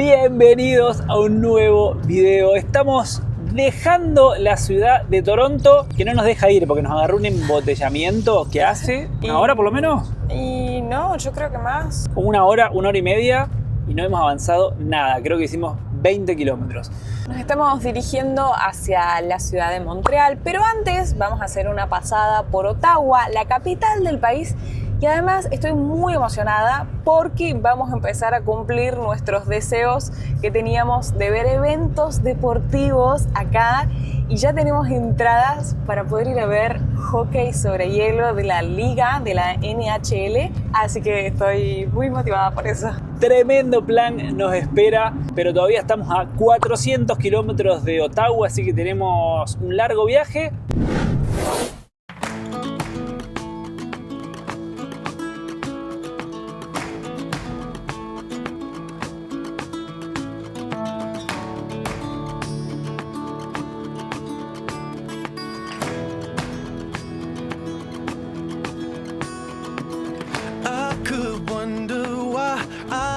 Bienvenidos a un nuevo video. Estamos dejando la ciudad de Toronto, que no nos deja ir porque nos agarró un embotellamiento que hace una hora por lo menos. Y no, yo creo que más. Como una hora y media y no hemos avanzado nada. Creo que hicimos 20 kilómetros. Nos estamos dirigiendo hacia la ciudad de Montreal, pero antes vamos a hacer una pasada por Ottawa, la capital del país. Y además estoy muy emocionada porque vamos a empezar a cumplir nuestros deseos que teníamos de ver eventos deportivos acá. Y ya tenemos entradas para poder ir a ver hockey sobre hielo de la liga, de la NHL. Así que estoy muy motivada por eso. Tremendo plan nos espera, pero todavía estamos a 400 kilómetros de Ottawa, así que tenemos un largo viaje.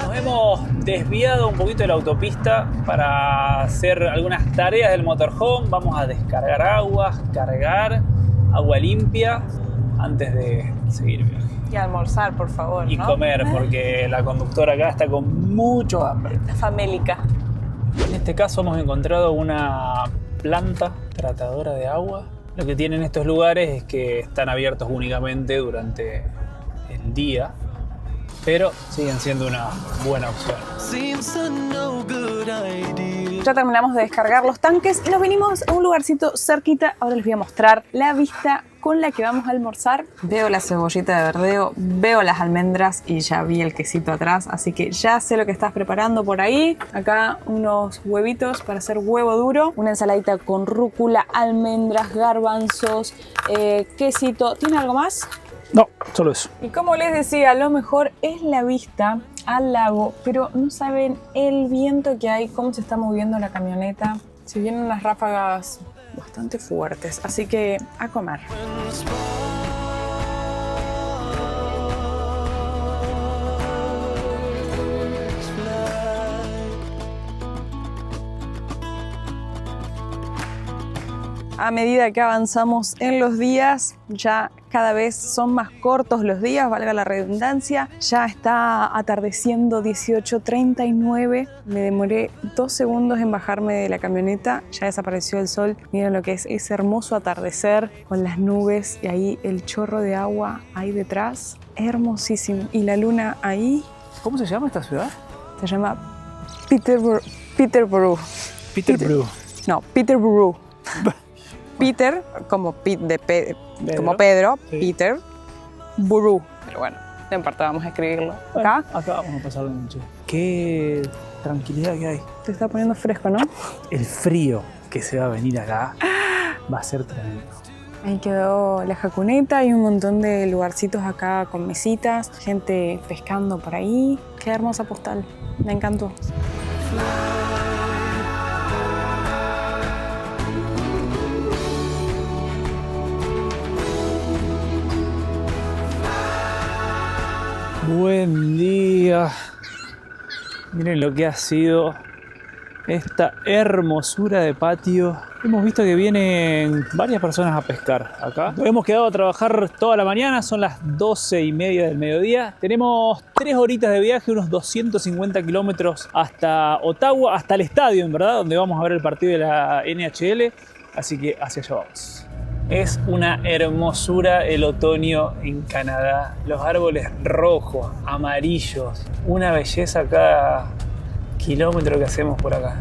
Nos hemos desviado un poquito de la autopista para hacer algunas tareas del motorhome. Vamos a descargar aguas, cargar agua limpia antes de seguir el viaje. Y almorzar, por favor, y ¿no? Comer, porque la conductora acá está con mucho hambre. Famélica. En este caso hemos encontrado una planta tratadora de agua. Lo que tienen estos lugares es que están abiertos únicamente durante el día, pero siguen siendo una buena opción. Ya terminamos de descargar los tanques y nos venimos a un lugarcito cerquita. Ahora les voy a mostrar la vista con la que vamos a almorzar. Veo la cebollita de verdeo, veo las almendras y ya vi el quesito atrás, así que ya sé lo que estás preparando por ahí. Acá unos huevitos para hacer huevo duro, una ensaladita con rúcula, almendras, garbanzos, quesito. ¿Tiene algo más? No, solo eso. Y como les decía, lo mejor es la vista al lago, pero no saben el viento que hay, cómo se está moviendo la camioneta. Se vienen unas ráfagas bastante fuertes, así que a comer. A medida que avanzamos en los días, ya cada vez son más cortos los días, valga la redundancia. Ya está atardeciendo 18:39. Me demoré 2 segundos en bajarme de la camioneta. Ya desapareció el sol. Miren lo que es ese hermoso atardecer con las nubes y ahí el chorro de agua ahí detrás. Hermosísimo. Y la luna ahí. ¿Cómo se llama esta ciudad? Se llama Peterborough. Peterborough. No, Peterborough. Peter, como como Pedro, sí. Peter, Borough. Pero bueno, no importa, vamos a escribirlo. Bueno, acá vamos a pasar la noche. Qué tranquilidad que hay. Te está poniendo fresco, ¿no? El frío que se va a venir acá va a ser tremendo. Ahí quedó la jacuneta y un montón de lugarcitos acá con mesitas, gente pescando por ahí. Qué hermosa postal, me encantó. Buen día. Miren lo que ha sido esta hermosura de patio. Hemos visto que vienen varias personas a pescar acá. Nos hemos quedado a trabajar toda la mañana, son las 12:30 del mediodía. Tenemos 3 horitas de viaje, unos 250 kilómetros hasta Ottawa, hasta el estadio, en verdad, donde vamos a ver el partido de la NHL. Así que hacia allá vamos. Es una hermosura el otoño en Canadá. Los árboles rojos, amarillos. Una belleza cada kilómetro que hacemos por acá.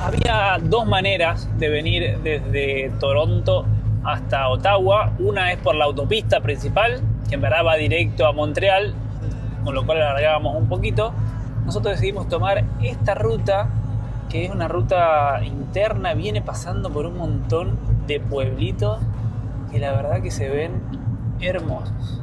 Había 2 maneras de venir desde Toronto hasta Ottawa. Una es por la autopista principal, que en verdad va directo a Montreal, con lo cual alargábamos un poquito. Nosotros decidimos tomar esta ruta, que es una ruta interna, viene pasando por un montón de pueblitos que la verdad que se ven hermosos.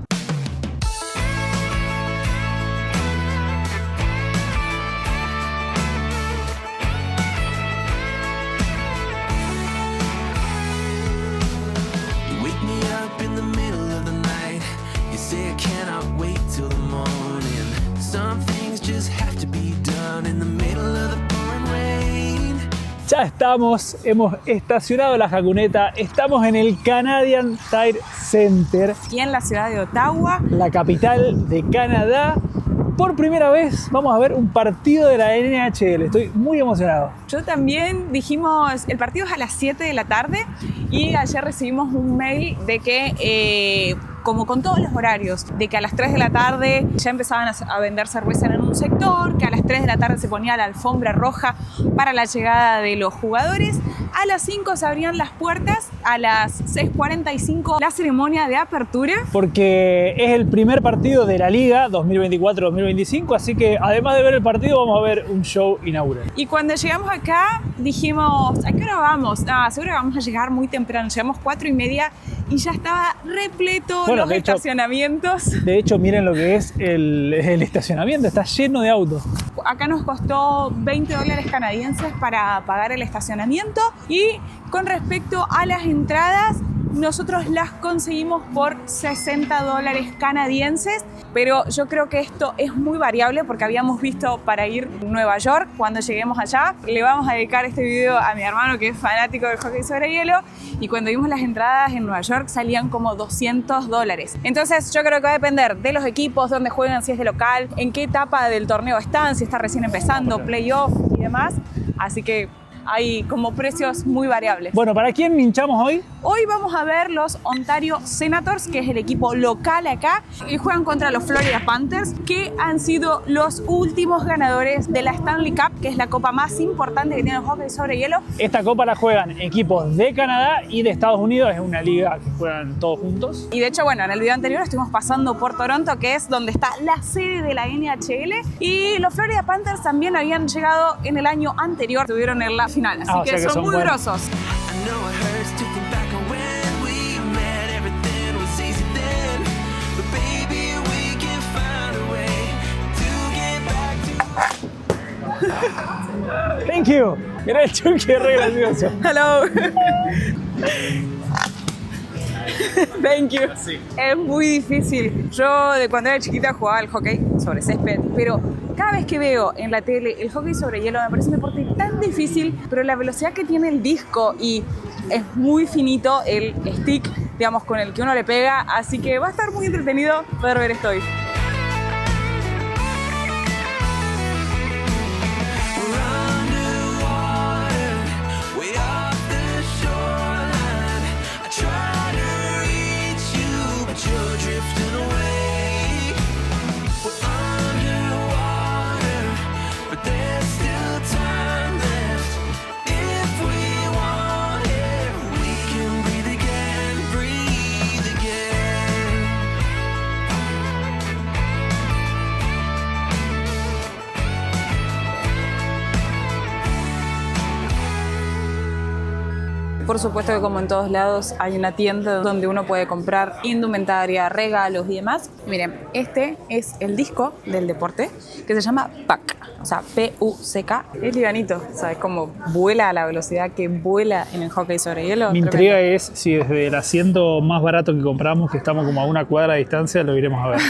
Ya estamos, hemos estacionado la jacuneta, estamos en el Canadian Tire Center, Aquí en la ciudad de Ottawa. la capital de Canadá. Por primera vez vamos a ver un partido de la NHL, estoy muy emocionado. Yo también dijimos, el partido es a las 7 de la tarde y ayer recibimos un mail de que, como con todos los horarios, de que a las 3 de la tarde ya empezaban a vender cerveza en un sector, que a las 3 de la tarde se ponía la alfombra roja para la llegada de los jugadores, a las 5 se abrían las puertas, a las 6:45 la ceremonia de apertura. Porque es el primer partido de la Liga 2024-2025, así que además de ver el partido vamos a ver un show inaugural. Y cuando llegamos acá dijimos, ¿a qué hora vamos? Seguro que vamos a llegar muy temprano, llegamos 4:30 y ya estaba repleto los estacionamientos. De hecho, miren lo que es el estacionamiento, está lleno de autos. Acá nos costó $20 canadienses para pagar el estacionamiento y con respecto a las entradas, nosotros las conseguimos por $60 canadienses, pero yo creo que esto es muy variable porque habíamos visto para ir a Nueva York. Cuando lleguemos allá, le vamos a dedicar este video a mi hermano que es fanático del hockey sobre hielo, y cuando vimos las entradas en Nueva York salían como $200. Entonces yo creo que va a depender de los equipos, dónde juegan, si es de local, en qué etapa del torneo están, si está recién empezando, playoff y demás. Así que hay como precios muy variables. Bueno, ¿para quién hinchamos hoy? Hoy vamos a ver los Ontario Senators, que es el equipo local acá, y juegan contra los Florida Panthers, que han sido los últimos ganadores de la Stanley Cup, que es la copa más importante que tiene el hockey sobre hielo. Esta copa la juegan equipos de Canadá y de Estados Unidos, es una liga que juegan todos juntos. Y de hecho, bueno, en el video anterior estuvimos pasando por Toronto, que es donde está la sede de la NHL, y los Florida Panthers también habían llegado en el año anterior, estuvieron en la final, así o que sea que son muy buenos. grosos. Thank you. Mira el Chucky, re gracioso. Hello. Thank you. Es muy difícil. Yo de cuando era chiquita jugaba al hockey sobre césped, pero cada vez que veo en la tele el hockey sobre hielo me parece un deporte tan difícil, pero la velocidad que tiene el disco y es muy finito el stick, digamos, con el que uno le pega, así que va a estar muy entretenido poder ver esto hoy. Por supuesto que como en todos lados hay una tienda donde uno puede comprar indumentaria, regalos y demás. Miren, este es el disco del deporte que se llama Puck, o sea, P-U-C-K. Es livianito, ¿sabes? Como vuela a la velocidad que vuela en el hockey sobre hielo. Mi intriga es si desde el asiento más barato que compramos, que estamos como a una cuadra de distancia, lo iremos a ver.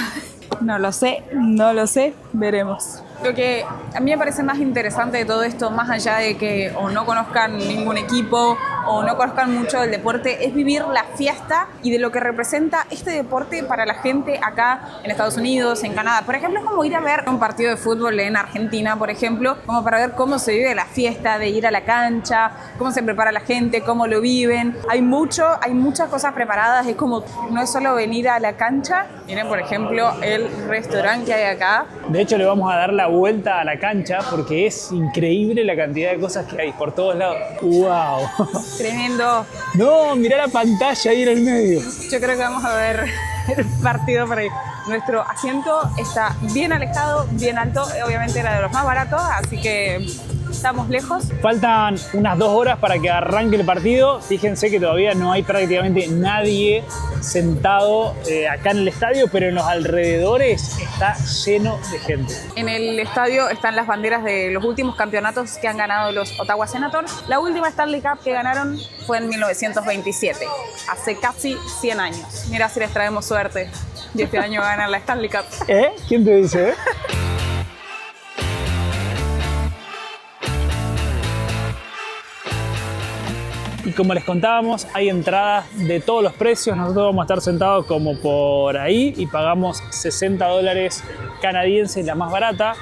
No lo sé, veremos. Lo que a mí me parece más interesante de todo esto, más allá de que o no conozcan ningún equipo o no conozcan mucho del deporte, es vivir la fiesta y de lo que representa este deporte para la gente acá en Estados Unidos, en Canadá. Por ejemplo, es como ir a ver un partido de fútbol en Argentina, por ejemplo, como para ver cómo se vive la fiesta, de ir a la cancha, cómo se prepara la gente, cómo lo viven. Hay muchas cosas preparadas, es como, no es solo venir a la cancha. Miren, por ejemplo, el restaurante que hay acá. De hecho, le vamos a dar la vuelta a la cancha porque es increíble la cantidad de cosas que hay por todos lados. ¡Wow! Tremendo. No, mirá la pantalla ahí en el medio. Yo creo que vamos a ver el partido por ahí. Nuestro asiento está bien alejado, bien alto. Obviamente era de los más baratos, así que estamos lejos. Faltan unas 2 horas para que arranque el partido. Fíjense que todavía no hay prácticamente nadie sentado acá en el estadio, pero en los alrededores está lleno de gente. En el estadio están las banderas de los últimos campeonatos que han ganado los Ottawa Senators. La última Stanley Cup que ganaron fue en 1927, hace casi 100 años. Mira si les traemos suerte y este año ganan la Stanley Cup. ¿Quién te dice? Y como les contábamos, hay entradas de todos los precios. Nosotros vamos a estar sentados como por ahí y pagamos $60 canadienses, la más barata.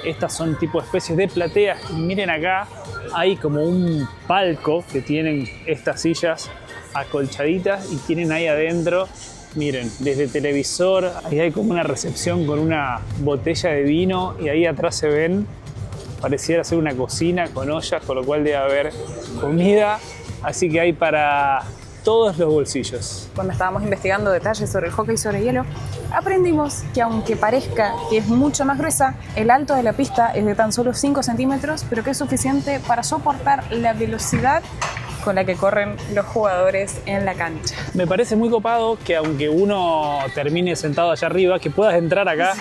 Estas son tipo especies de plateas. Y miren acá, hay como un palco que tienen estas sillas acolchaditas y tienen ahí adentro, miren, desde televisor, ahí hay como una recepción con una botella de vino y ahí atrás se ven, pareciera ser una cocina con ollas, con lo cual debe haber comida, así que hay para todos los bolsillos. Cuando estábamos investigando detalles sobre el hockey sobre hielo, aprendimos que aunque parezca que es mucho más gruesa, el alto de la pista es de tan solo 5 centímetros, pero que es suficiente para soportar la velocidad con la que corren los jugadores en la cancha. Me parece muy copado que aunque uno termine sentado allá arriba, que puedas entrar acá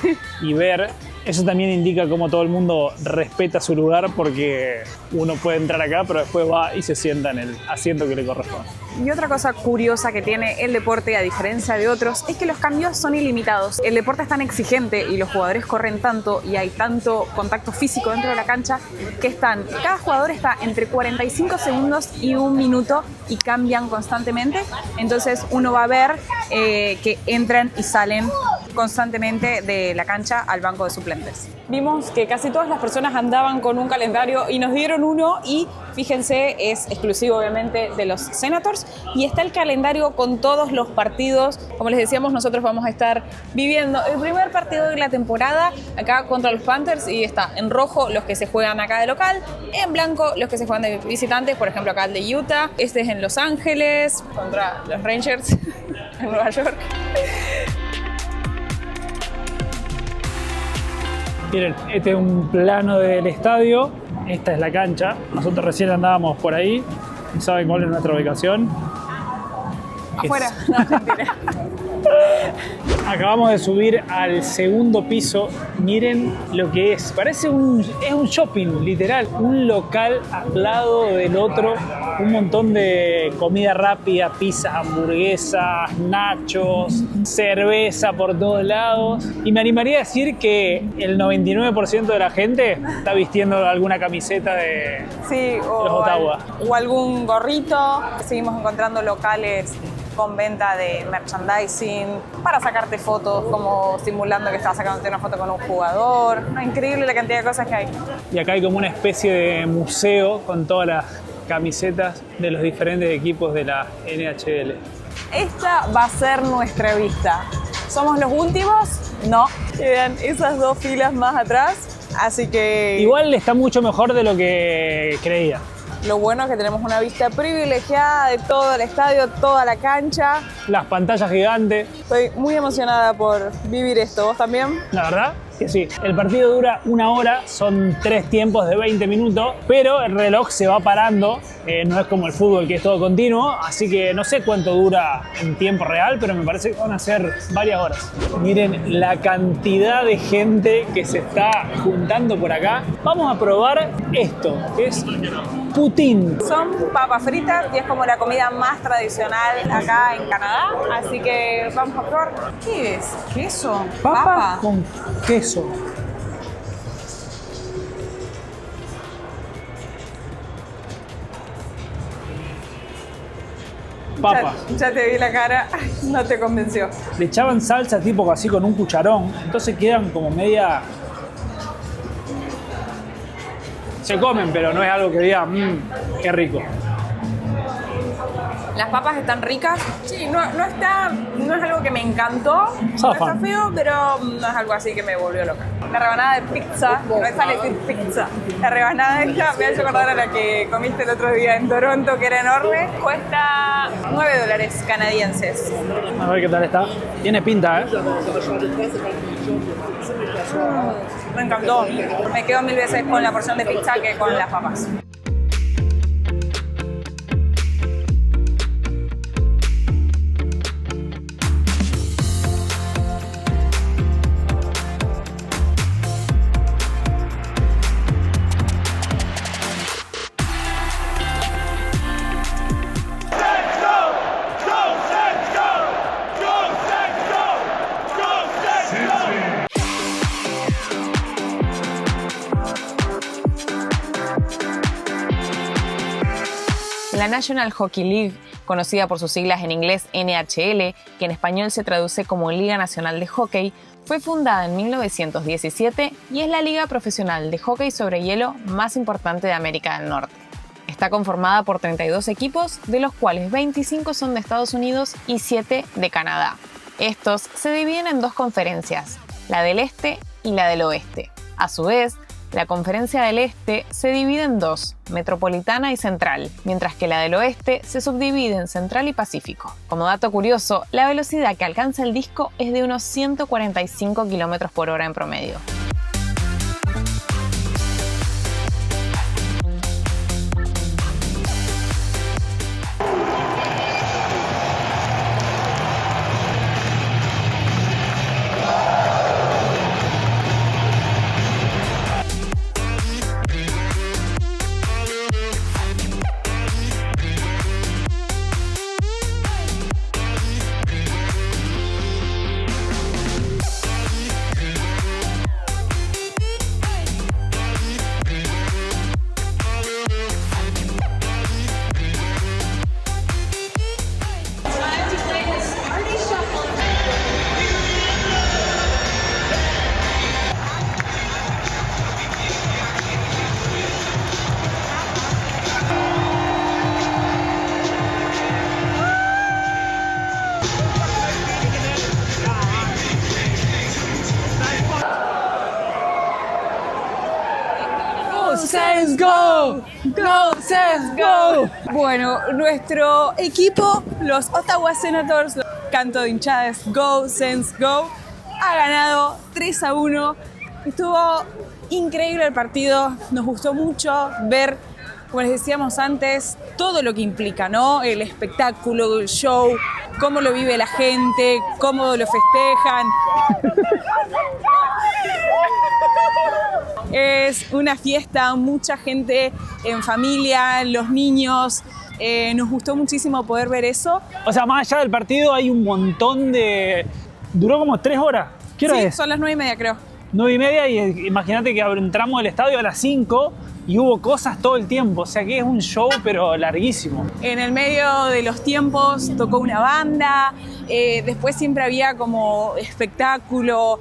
y ver. Eso también indica cómo todo el mundo respeta su lugar, porque uno puede entrar acá, pero después va y se sienta en el asiento que le corresponde. Y otra cosa curiosa que tiene el deporte, a diferencia de otros, es que los cambios son ilimitados. El deporte es tan exigente y los jugadores corren tanto y hay tanto contacto físico dentro de la cancha que cada jugador está entre 45 segundos y 1 minuto y cambian constantemente. Entonces uno va a ver que entran y salen constantemente de la cancha al banco de suplentes. Vimos que casi todas las personas andaban con un calendario y nos dieron uno y fíjense, es exclusivo obviamente de los Senators y está el calendario con todos los partidos. Como les decíamos, nosotros vamos a estar viviendo el primer partido de la temporada acá contra los Panthers y está en rojo los que se juegan acá de local, en blanco los que se juegan de visitantes, por ejemplo acá el de Utah, este es en Los Ángeles contra los Rangers en Nueva York. Miren, este es un plano del estadio, esta es la cancha. Nosotros recién andábamos por ahí. ¿Saben cuál es nuestra ubicación? Afuera, no, mentira. Acabamos de subir al segundo piso. Miren lo que es. Parece un shopping, literal. Un local al lado del otro. Un montón de comida rápida, pizzas, hamburguesas, nachos, cerveza por todos lados. Y me animaría a decir que el 99% de la gente está vistiendo alguna camiseta de los Ottawa. O algún gorrito. Seguimos encontrando locales con venta de merchandising, para sacarte fotos, como simulando que estás sacándote una foto con un jugador. No, increíble la cantidad de cosas que hay. Y acá hay como una especie de museo con todas las camisetas de los diferentes equipos de la NHL. Esta va a ser nuestra vista. ¿Somos los últimos? No. Quedan esas 2 filas más atrás, así que... Igual está mucho mejor de lo que creía. Lo bueno es que tenemos una vista privilegiada de todo el estadio, toda la cancha. Las pantallas gigantes. Estoy muy emocionada por vivir esto. ¿Vos también? La verdad que sí. El partido dura 1 hora, son 3 tiempos de 20 minutos, pero el reloj se va parando. No es como el fútbol, que es todo continuo, así que no sé cuánto dura en tiempo real, pero me parece que van a ser varias horas. Miren la cantidad de gente que se está juntando por acá. Vamos a probar esto, que es poutine. Son papas fritas y es como la comida más tradicional acá en Canadá, así que vamos a probar. ¿Qué es? ¿Queso? Papa con queso. Papa. Ya te vi la cara, no te convenció. Le echaban salsa tipo así con un cucharón, entonces quedan como media... Se comen, pero no es algo que diga, qué rico. Las papas están ricas. Sí, no es algo que me encantó. No está feo, pero no es algo así que me volvió loca. La rebanada de pizza, no sale decir pizza. La rebanada esta me hace acordar a la que comiste el otro día en Toronto, que era enorme. Cuesta $9 canadienses. A ver qué tal está. Tiene pinta, ¿eh? Me encantó. Me quedo 1000 veces con la porción de pizza que con las papas. La National Hockey League, conocida por sus siglas en inglés NHL, que en español se traduce como Liga Nacional de Hockey, fue fundada en 1917 y es la liga profesional de hockey sobre hielo más importante de América del Norte. Está conformada por 32 equipos, de los cuales 25 son de Estados Unidos y 7 de Canadá. Estos se dividen en dos conferencias, la del Este y la del Oeste. A su vez, la Conferencia del Este se divide en dos, Metropolitana y Central, mientras que la del Oeste se subdivide en Central y Pacífico. Como dato curioso, la velocidad que alcanza el disco es de unos 145 km/h en promedio. Sens, go! ¡Go, Sens, go! Bueno, nuestro equipo, los Ottawa Senators, canto de hinchadas Go, Sens, Go, ha ganado 3-1. Estuvo increíble el partido, nos gustó mucho ver, como les decíamos antes, todo lo que implica, ¿no? El espectáculo, el show, cómo lo vive la gente, cómo lo festejan. Es una fiesta, mucha gente en familia, los niños. Nos gustó muchísimo poder ver eso. O sea, más allá del partido hay un montón de... Duró como 3 horas. ¿Qué hora Sí, es? son las 9:30 creo. 9:30 y imagínate que entramos al estadio a las 5 y hubo cosas todo el tiempo. O sea que es un show pero larguísimo. En el medio de los tiempos tocó una banda, después siempre había como espectáculo,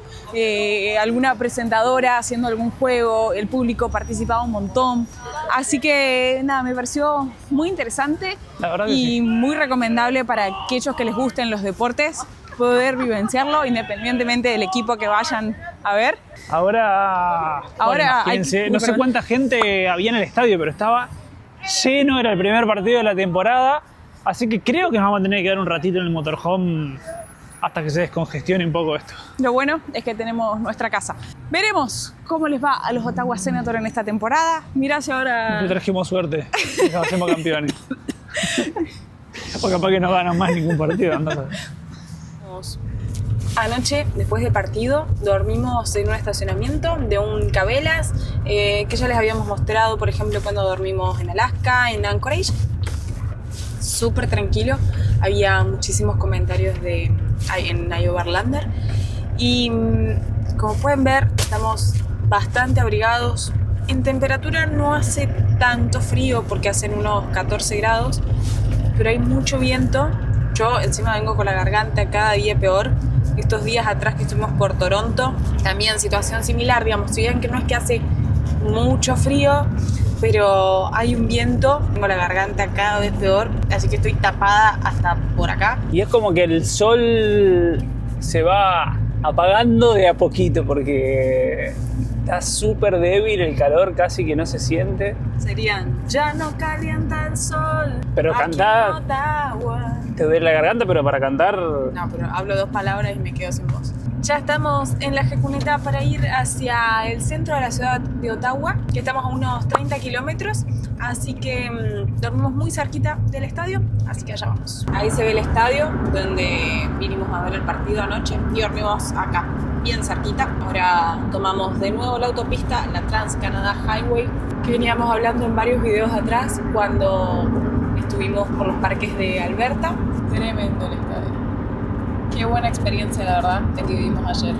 alguna presentadora haciendo algún juego, el público participaba un montón. Así que nada, me pareció muy interesante La verdad que y sí. muy recomendable para aquellos que les gusten los deportes poder vivenciarlo independientemente del equipo que vayan a ver. Ahora Ahora imagínense, hay- no sé cuánta gente había en el estadio, pero estaba lleno, era el primer partido de la temporada, así que creo que nos vamos a tener que dar un ratito en el motorhome hasta que se descongestione un poco esto. Lo bueno es que tenemos nuestra casa. Veremos cómo les va a los Ottawa Senators en esta temporada. Mirá si ahora... Le trajimos suerte, y nos hacemos campeones. O capaz que no ganan más ningún partido, andá a saber. Anoche, después del partido, dormimos en un estacionamiento de un Cabela's que ya les habíamos mostrado, por ejemplo, cuando dormimos en Alaska, en Anchorage. Súper tranquilo, había muchísimos comentarios en Overlander y como pueden ver, estamos bastante abrigados. En temperatura no hace tanto frío porque hacen unos 14 grados, pero hay mucho viento. Yo encima vengo con la garganta cada día peor. Estos días atrás que estuvimos por Toronto, también situación similar, digamos, si bien que no es que hace mucho frío, pero hay un viento, tengo la garganta cada vez peor, así que estoy tapada hasta por acá. Y es como que el sol se va apagando de a poquito porque está súper débil, el calor casi que no se siente. Serían, ya no calienta el sol. Pero aquí cantá. en Ottawa. Te duele la garganta, pero para cantar... No, pero hablo 2 palabras y me quedo sin voz. Ya estamos en la Jecuneta para ir hacia el centro de la ciudad de Ottawa, que estamos a unos 30 kilómetros, así que dormimos muy cerquita del estadio, así que allá vamos. Ahí se ve el estadio donde vinimos a ver el partido anoche y dormimos acá, bien cerquita. Ahora tomamos de nuevo la autopista, la Trans-Canada Highway, que veníamos hablando en varios videos atrás cuando estuvimos por los parques de Alberta. Tremendo el estadio. Qué buena experiencia, la verdad, la que vivimos ayer.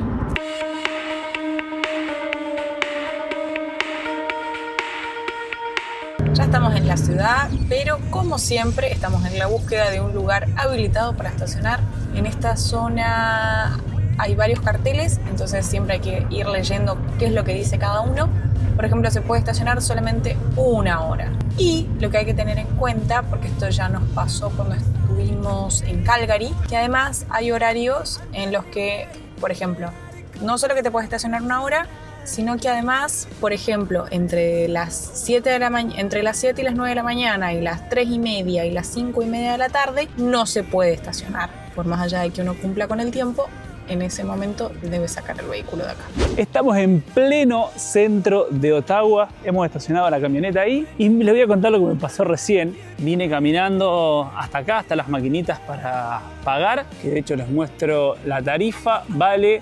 Ya estamos en la ciudad, pero como siempre estamos en la búsqueda de un lugar habilitado para estacionar. En esta zona hay varios carteles, entonces siempre hay que ir leyendo qué es lo que dice cada uno. Por ejemplo, se puede estacionar solamente 1 hora. Y lo que hay que tener en cuenta, porque esto ya nos pasó cuando estuvimos en Calgary, que además hay horarios en los que, por ejemplo, no solo que te puedes estacionar 1 hora, sino que además, por ejemplo, entre las 7 y las 9 de la mañana y las 3:30 y las 5:30 de la tarde, no se puede estacionar. Por más allá de que uno cumpla con el tiempo, en ese momento debe sacar el vehículo de acá. Estamos en pleno centro de Ottawa, hemos estacionado la camioneta ahí y les voy a contar lo que me pasó recién. Vine caminando hasta acá, hasta las maquinitas para pagar, que de hecho les muestro la tarifa, vale...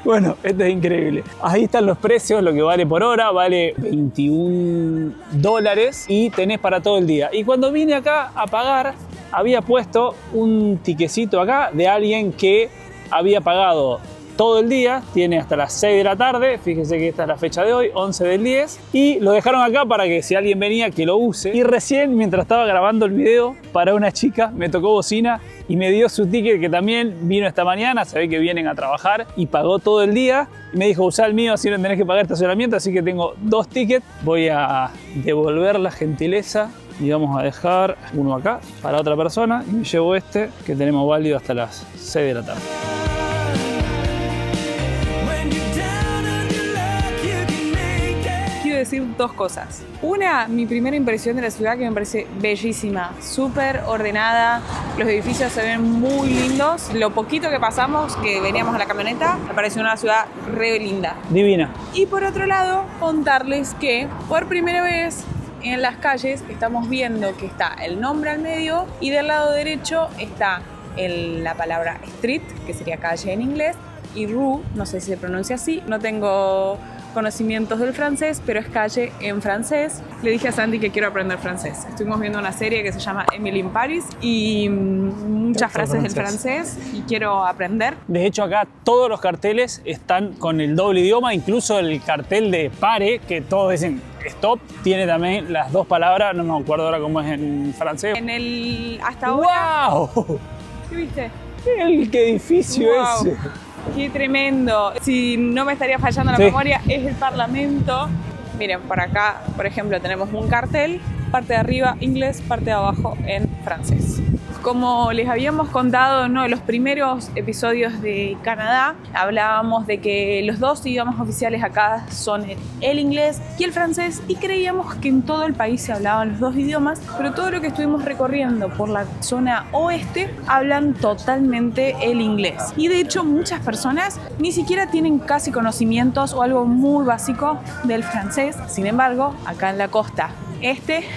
Bueno, esto es increíble. Ahí están los precios, lo que vale por hora, vale $21 y tenés para todo el día. Y cuando vine acá a pagar, había puesto un tiquecito acá de alguien que había pagado todo el día, tiene hasta las 6 de la tarde, fíjense que esta es la fecha de hoy, 11 del 10, y lo dejaron acá para que si alguien venía que lo use. Y recién, mientras estaba grabando el video, para una chica me tocó bocina y me dio su ticket, que también vino esta mañana, se ve que vienen a trabajar, y pagó todo el día, y me dijo, usá el mío, así no tenés que pagar estacionamiento, así que tengo 2 tickets, voy a devolver la gentileza y vamos a dejar uno acá para otra persona, y me llevo este que tenemos válido hasta las 6 de la tarde. Decir 2 cosas. Una, mi primera impresión de la ciudad, que me parece bellísima, súper ordenada, los edificios se ven muy lindos. Lo poquito que pasamos, que veníamos a la camioneta, me pareció una ciudad re linda. Divina. Y por otro lado, contarles que por primera vez en las calles estamos viendo que está el nombre al medio y del lado derecho está la palabra street, que sería calle en inglés, y rue, no sé si se pronuncia así, no tengo conocimientos del francés, pero es calle en francés. Le dije a Sandy que quiero aprender francés. Estuvimos viendo una serie que se llama Emily in Paris y muchas frases del francés y quiero aprender. De hecho, acá todos los carteles están con el doble idioma, incluso el cartel de pare, que todos dicen stop, tiene también las 2 palabras, no me acuerdo ahora cómo es en francés. En el hasta ahora. ¡Wow! ¿Qué viste? ¿Qué edificio Wow. ese? ¡Qué tremendo! Si no me estaría fallando la memoria, es el Parlamento. Miren, por acá, por ejemplo, tenemos un cartel, parte de arriba inglés, parte de abajo en francés. Como les habíamos contado en uno de los primeros episodios de Canadá, hablábamos de que los 2 idiomas oficiales acá son el inglés y el francés, y creíamos que en todo el país se hablaban los 2 idiomas, pero todo lo que estuvimos recorriendo por la zona oeste hablan totalmente el inglés. Y de hecho muchas personas ni siquiera tienen casi conocimientos o algo muy básico del francés. Sin embargo, acá en la costa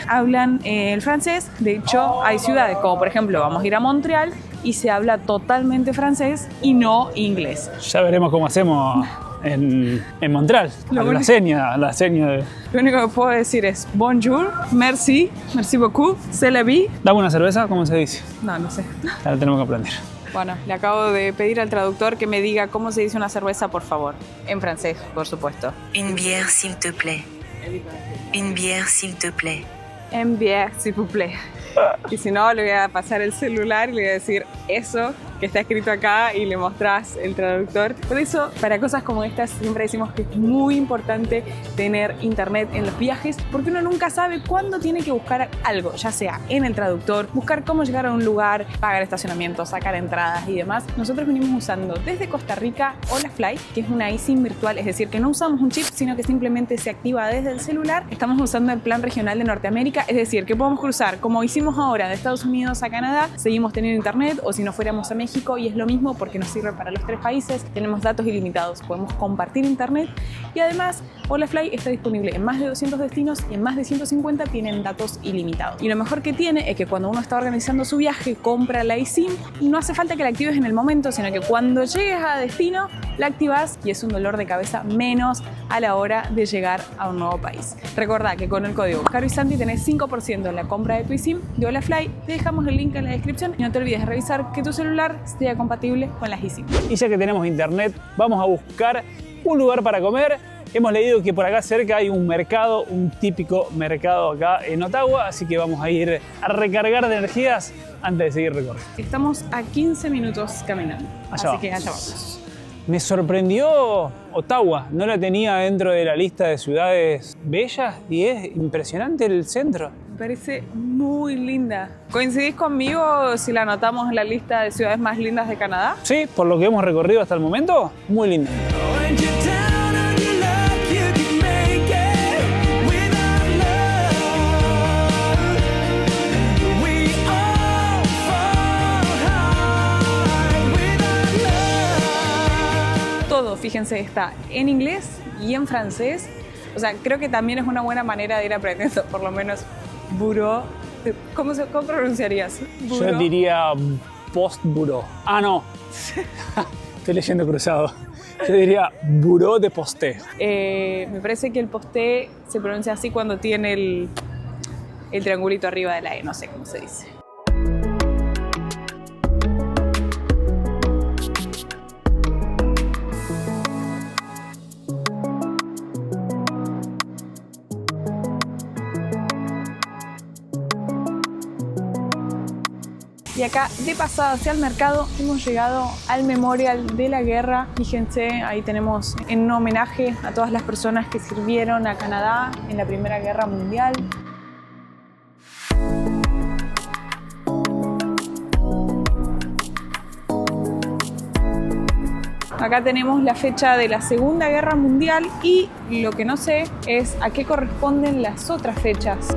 hablan el francés. De hecho, hay ciudades como por ejemplo, vamos a ir a Montreal y se habla totalmente francés y no inglés. Ya veremos cómo hacemos en Montreal. La seña de... Lo único que puedo decir es bonjour, merci beaucoup, c'est la vie. Dame una cerveza, ¿cómo se dice? No sé. Ahora tenemos que aprender. Bueno, le acabo de pedir al traductor que me diga cómo se dice una cerveza, por favor. En francés, por supuesto. Une bière, s'il te plaît. Une bière, s'il te plaît. En bière, s'il vous plaît. Y si no, le voy a pasar el celular y le voy a decir eso que está escrito acá y le mostrás el traductor. Por eso, para cosas como estas, siempre decimos que es muy importante tener internet en los viajes, porque uno nunca sabe cuándo tiene que buscar algo, ya sea en el traductor, buscar cómo llegar a un lugar, pagar estacionamiento, sacar entradas y demás. Nosotros venimos usando desde Costa Rica Olafly, que es una eSIM virtual, es decir, que no usamos un chip, sino que simplemente se activa desde el celular. Estamos usando el plan regional de Norteamérica, es decir, que podemos cruzar, como hicimos ahora, de Estados Unidos a Canadá, seguimos teniendo internet, o si no fuéramos a México, y es lo mismo porque nos sirve para los 3 países, tenemos datos ilimitados, podemos compartir internet, y además Olafly está disponible en más de 200 destinos y en más de 150 tienen datos ilimitados. Y lo mejor que tiene es que cuando uno está organizando su viaje, compra la eSIM, no hace falta que la actives en el momento, sino que cuando llegues a destino, la activas y es un dolor de cabeza menos a la hora de llegar a un nuevo país. Recordá que con el código Caro y Santi tenés 5% en la compra de tu eSIM de Olafly. Te dejamos el link en la descripción y no te olvides de revisar que tu celular sea compatible con las eSIM. Y ya que tenemos internet, vamos a buscar un lugar para comer Hemos leído que por acá cerca hay un mercado, un típico mercado acá en Ottawa, así que vamos a ir a recargar de energías antes de seguir recorriendo. Estamos a 15 minutos caminando, Allá así que vamos. allá vamos. Me sorprendió Ottawa, no la tenía dentro de la lista de ciudades bellas y es impresionante el centro. Me parece muy linda. ¿Coincidís conmigo si la anotamos en la lista de ciudades más lindas de Canadá? Sí, por lo que hemos recorrido hasta el momento, muy linda. Todo, fíjense, está en inglés y en francés. O sea, creo que también es una buena manera de ir aprendiendo, por lo menos, bureau. ¿Cómo pronunciarías? Yo Bureau. diría post-bureau. Ah, no. Estoy leyendo cruzado. Yo diría bureau de posté. Me parece que el posté se pronuncia así cuando tiene el triangulito arriba de la E, no sé cómo se dice. Y acá, de pasada hacia el mercado, hemos llegado al Memorial de la Guerra. Fíjense, ahí tenemos en homenaje a todas las personas que sirvieron a Canadá en la Primera Guerra Mundial. Acá tenemos la fecha de la Segunda Guerra Mundial y lo que no sé es a qué corresponden las otras fechas.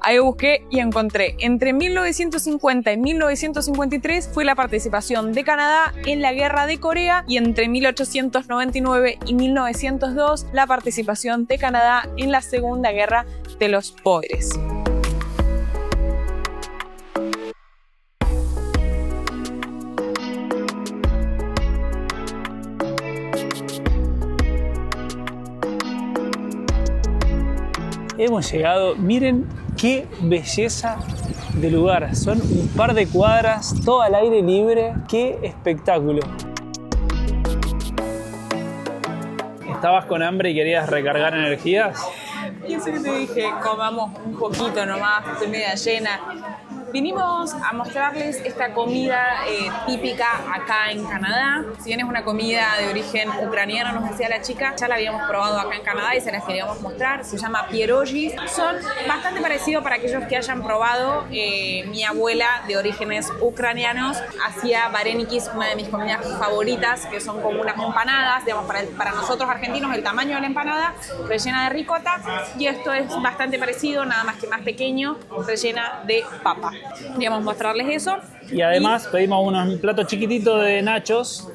Ahí busqué y encontré. Entre 1950 y 1953 fue la participación de Canadá en la Guerra de Corea y entre 1899 y 1902 la participación de Canadá en la Segunda Guerra de los Pobres. Hemos llegado, miren qué belleza de lugar. Son un par de cuadras, todo al aire libre. ¡Qué espectáculo! ¿Estabas con hambre y querías recargar energías? Y eso que te dije, comamos un poquito nomás, estoy media llena. Vinimos a mostrarles esta comida típica acá en Canadá. Si bien es una comida de origen ucraniano, nos decía la chica, ya la habíamos probado acá en Canadá y se las queríamos mostrar. Se llama pierogis. Son bastante parecidos para aquellos que hayan probado. Mi abuela, de orígenes ucranianos, hacía varenikis, una de mis comidas favoritas, que son como unas empanadas, digamos, para nosotros argentinos, el tamaño de la empanada, rellena de ricota. Y esto es bastante parecido, nada más que más pequeño, rellena de papa. Queríamos mostrarles eso. Y además pedimos un plato chiquitito de nachos.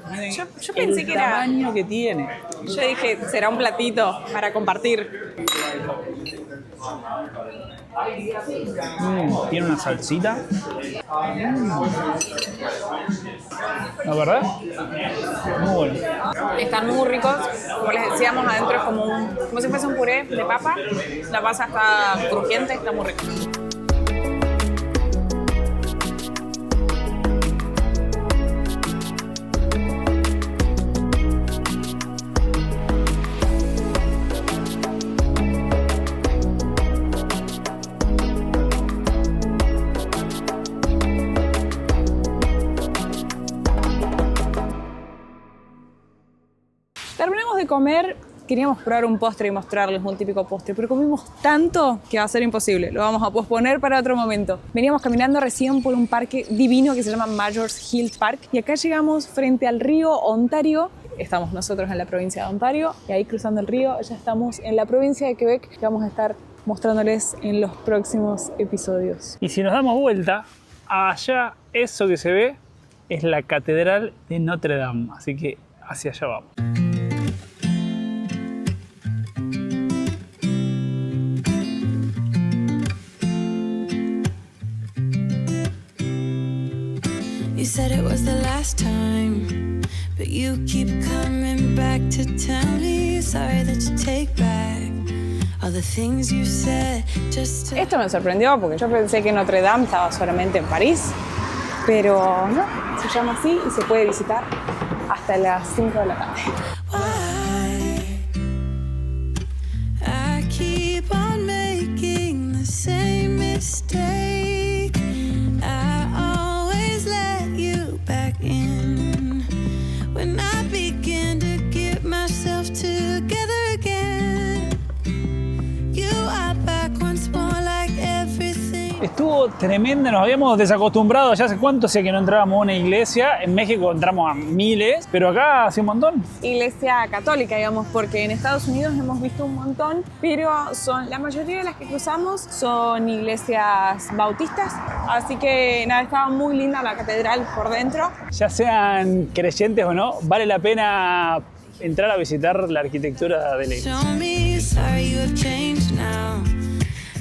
Yo pensé que era... El tamaño que tiene. Yo dije, será un platito para compartir. Tiene una salsita. ¿La verdad? Muy bueno. Están muy ricos. Como les decíamos, adentro es como si fuese un puré de papa. La masa está crujiente, está muy rica. Terminamos de comer, queríamos probar un postre y mostrarles un típico postre, pero comimos tanto que va a ser imposible, lo vamos a posponer para otro momento. Veníamos caminando recién por un parque divino que se llama Majors Hill Park y acá llegamos frente al río Ontario. Estamos nosotros en la provincia de Ontario y ahí cruzando el río ya estamos en la provincia de Quebec que vamos a estar mostrándoles en los próximos episodios. Y si nos damos vuelta, allá eso que se ve es la Catedral de Notre Dame, así que hacia allá vamos. You said it was the last time, but you keep coming back to tell me sorry that you take back all the things you said just to... Esto me sorprendió porque yo pensé que Notre Dame estaba solamente en París, pero no, se llama así y se puede visitar hasta las 5 de la tarde. Why I keep on making the same mistake. I always let you back in when I begin to get myself together again. You are back once more like everything. Estuvo tremendo, nos habíamos desacostumbrado ya hace cuánto sé que no entrábamos a una iglesia. En México entramos a miles, pero acá hace un montón. Iglesia católica, digamos, porque en Estados Unidos hemos visto un montón, pero la mayoría de las que cruzamos son iglesias bautistas, así que nada, estaba muy linda la catedral por dentro. Ya sean creyentes o no, vale la pena entrar a visitar la arquitectura de la iglesia. Show me, sorry you have changed now,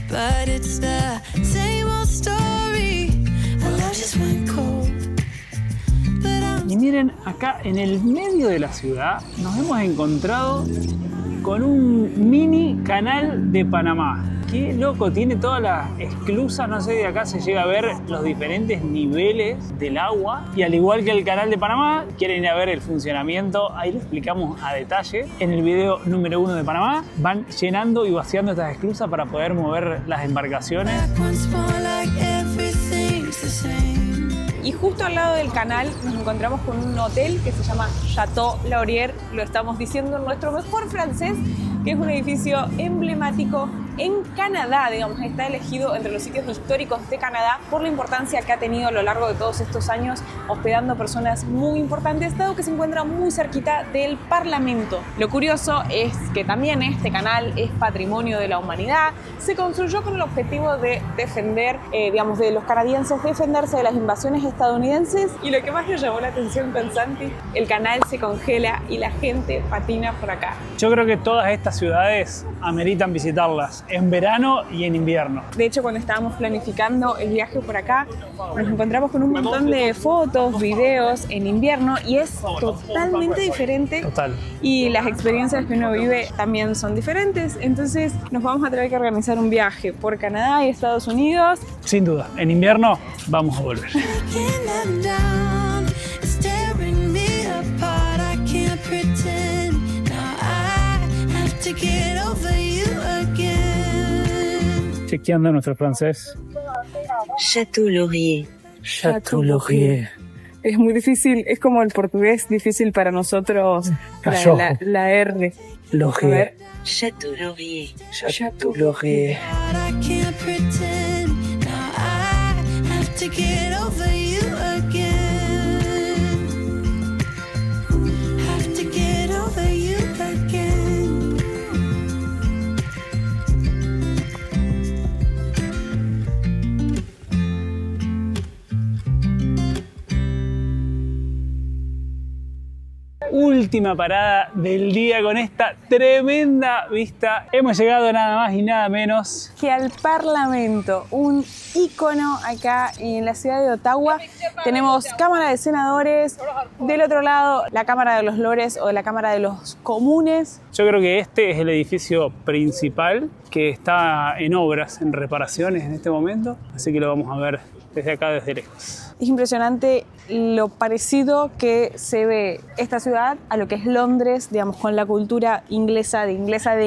but it's the same old story. Our love just went cold, but I'm Y miren, acá en el medio de la ciudad nos hemos encontrado con un mini canal de Panamá. Qué loco, tiene todas las esclusas, no sé, de acá se llega a ver los diferentes niveles del agua. Y al igual que el canal de Panamá, quieren ir a ver el funcionamiento, ahí lo explicamos a detalle. En el video número 1 de Panamá, van llenando y vaciando estas esclusas para poder mover las embarcaciones. back once more like everything's the same. Y justo al lado del canal nos encontramos con un hotel que se llama Chateau Laurier, lo estamos diciendo en nuestro mejor francés, que es un edificio emblemático en Canadá, digamos, está elegido entre los sitios históricos de Canadá por la importancia que ha tenido a lo largo de todos estos años hospedando personas muy importantes, dado que se encuentra muy cerquita del Parlamento. Lo curioso es que también este canal es patrimonio de la humanidad, se construyó con el objetivo de defender, digamos, de los canadienses, defenderse de las invasiones estadounidenses, y lo que más nos llamó la atención con Santi, el canal se congela y la gente patina por acá. Yo creo que todas estas ciudades ameritan visitarlas en verano y en invierno. De hecho, cuando estábamos planificando el viaje por acá, nos encontramos con un montón de fotos, videos en invierno, y es totalmente diferente. Total. Y las experiencias que uno vive también son diferentes. Entonces nos vamos a tener que organizar un viaje por Canadá y Estados Unidos. Sin duda, en invierno vamos a volver. Breaking them down, it's tearing me apart. I can't pretend. Now I have to get over you again. Chequeando nuestro francés. Château Laurier. Chateau Laurier. Es muy difícil, es como el portugués difícil para nosotros, Cayó. la R. Laurier. Château Laurier. Chateau Laurier. But I can't pretend. Now I have to get over you again. Have to get over you again. Última parada del día con esta tremenda vista. Hemos llegado nada más y nada menos Que al Parlamento, un ícono acá en la ciudad de Ottawa. Tenemos Cámara de Senadores, del otro lado la Cámara de los Lores o la Cámara de los Comunes. Yo creo que este es el edificio principal que está en obras, en reparaciones en este momento, así que lo vamos a ver desde acá, desde lejos. Es impresionante lo parecido que se ve esta ciudad a lo que es Londres, digamos, con la cultura inglesa de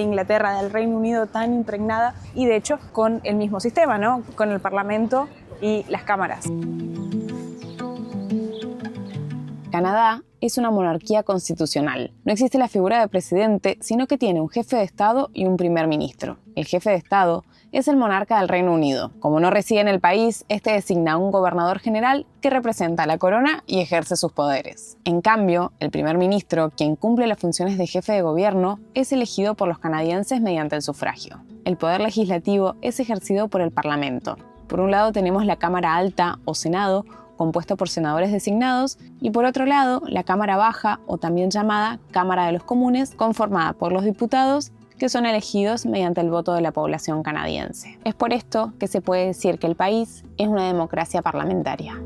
Inglaterra, del Reino Unido tan impregnada, y de hecho con el mismo sistema, ¿no? Con el Parlamento y las cámaras. Canadá es una monarquía constitucional. No existe la figura de presidente, sino que tiene un jefe de Estado y un primer ministro. El jefe de Estado es el monarca del Reino Unido. Como no reside en el país, este designa a un gobernador general que representa a la corona y ejerce sus poderes. En cambio, el primer ministro, quien cumple las funciones de jefe de gobierno, es elegido por los canadienses mediante el sufragio. El poder legislativo es ejercido por el Parlamento. Por un lado tenemos la Cámara Alta o Senado, compuesto por senadores designados, y por otro lado la Cámara Baja, o también llamada Cámara de los Comunes, conformada por los diputados que son elegidos mediante el voto de la población canadiense. Es por esto que se puede decir que el país es una democracia parlamentaria.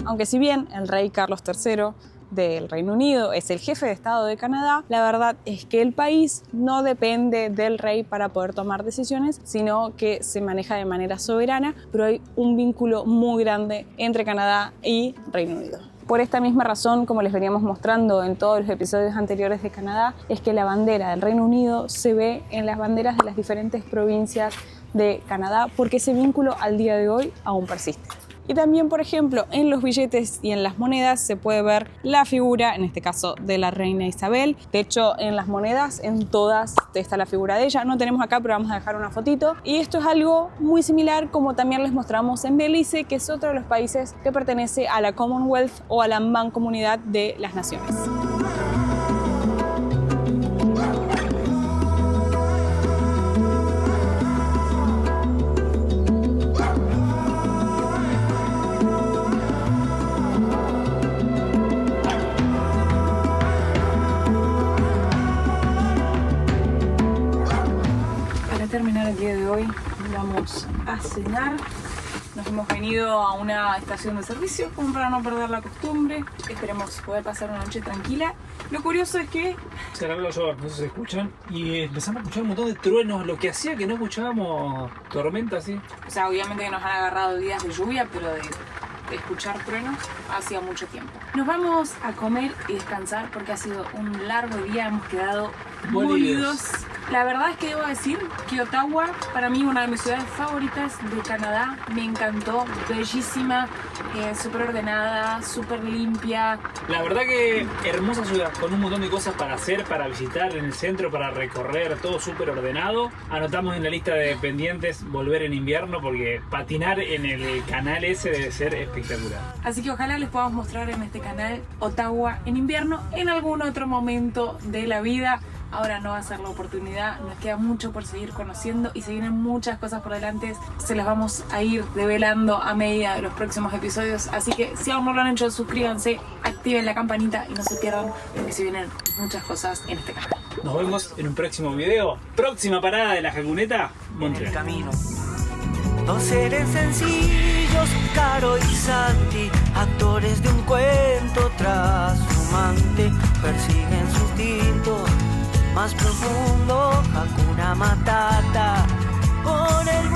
Aunque si bien el rey Carlos III del Reino Unido es el jefe de Estado de Canadá, la verdad es que el país no depende del rey para poder tomar decisiones, sino que se maneja de manera soberana, pero hay un vínculo muy grande entre Canadá y Reino Unido. por esta misma razón, como les veníamos mostrando en todos los episodios anteriores de Canadá, es que la bandera del Reino Unido se ve en las banderas de las diferentes provincias de Canadá, porque ese vínculo al día de hoy aún persiste. Y también, por ejemplo, en los billetes y en las monedas se puede ver la figura, en este caso de la reina Isabel. De hecho, en las monedas, en todas está la figura de ella. No tenemos acá, pero vamos a dejar una fotito. Y esto es algo muy similar como también les mostramos en Belice, que es otro de los países que pertenece a la Commonwealth o a la Mancomunidad de las Naciones. Terminar el día de hoy, vamos a cenar. Nos hemos venido a una estación de servicio como para no perder la costumbre. Esperemos poder pasar una noche tranquila. Lo curioso es que se largó el llover, no sé si se escuchan, y empezamos a escuchar un montón de truenos, lo que hacía que no escuchábamos tormenta así. O sea, obviamente que nos han agarrado días de lluvia, pero de escuchar truenos hacía mucho tiempo. Nos vamos a comer y descansar porque ha sido un largo día, hemos quedado molidos. La verdad es que debo decir que Ottawa, para mí, una de mis ciudades favoritas de Canadá. Me encantó, bellísima, súper ordenada, súper limpia. La verdad que hermosa ciudad, con un montón de cosas para hacer, para visitar en el centro, para recorrer, todo súper ordenado. Anotamos en la lista de pendientes volver en invierno porque patinar en el canal ese debe ser espectacular. Así que ojalá les podamos mostrar en este canal Ottawa en invierno en algún otro momento de la vida. Ahora no va a ser la oportunidad, nos queda mucho por seguir conociendo y se vienen muchas cosas por delante. Se las vamos a ir develando a medida de los próximos episodios. Así que si aún no lo han hecho, suscríbanse, activen la campanita y no se pierdan porque se vienen muchas cosas en este canal. Nos vemos en un próximo video. Próxima parada de la Jacuneta, Montreal. En el camino. Dos seres sencillos, Caro y Santi, actores de un cuento trashumante, persiguen su instinto más profundo, Hakuna Matata, con el